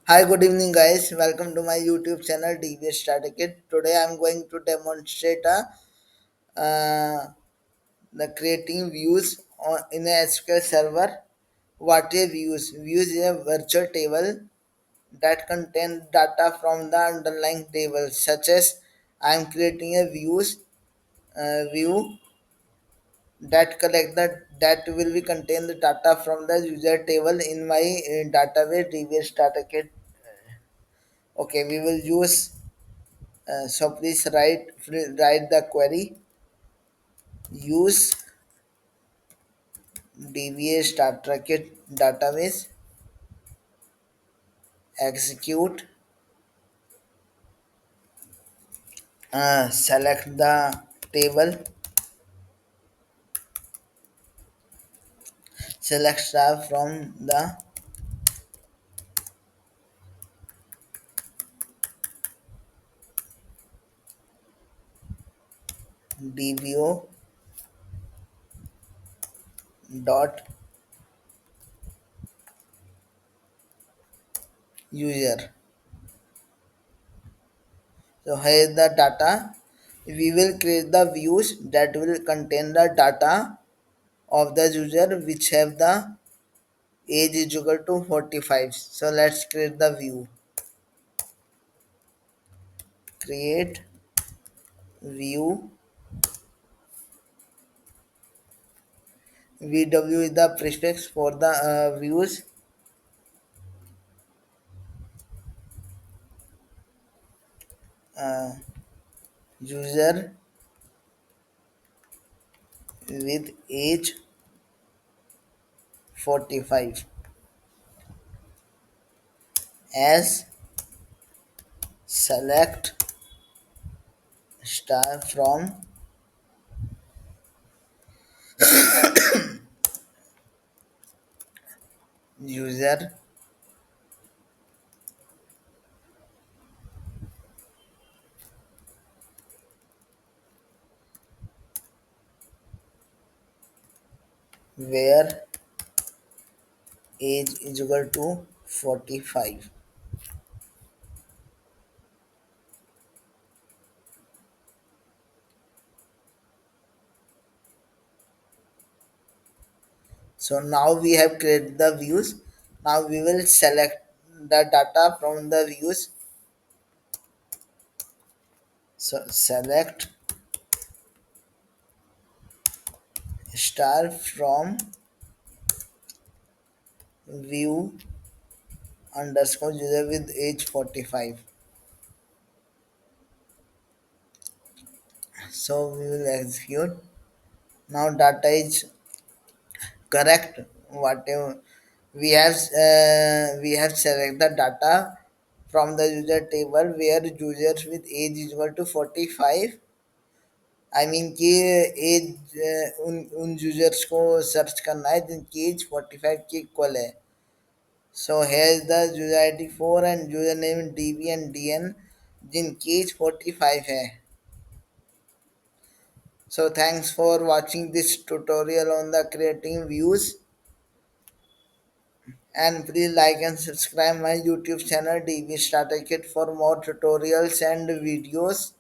Hi, good evening, guys. Welcome to my YouTube channel DBA Starterkit. Today, I'm going to demonstrate the creating views in a SQL Server. What a views? Views is a virtual table that contains data from the underlying table, such as I'm creating a view that will be contain the data from the user table in my database DBA Starterkit. Okay, we will use. So please write the query. Use DBA Starterkit database. Execute. Select the table. Select star from the DBO dot user. So here is the data. We will create the views that will contain the data of the user which have the age is equal to 45. So let's create the view. Create view. VW is the prefix for the views. uh, User with age 45 as select star from user where age is equal to 45. So now we have created the views. Now we will select the data from the views. So select star from view underscore user with age 45. So we will execute. Now data is correct. Whatever we have select the data from the user table where users with age is equal to 45. I mean कि as उन users को search करना है जिनकी as 45 के equal है. So here is the user ID 4 and username DB and DN जिनकी as 45 है. So thanks for watching this tutorial on the creating views, and please like and subscribe my YouTube channel DB Starter Kit for more tutorials and videos.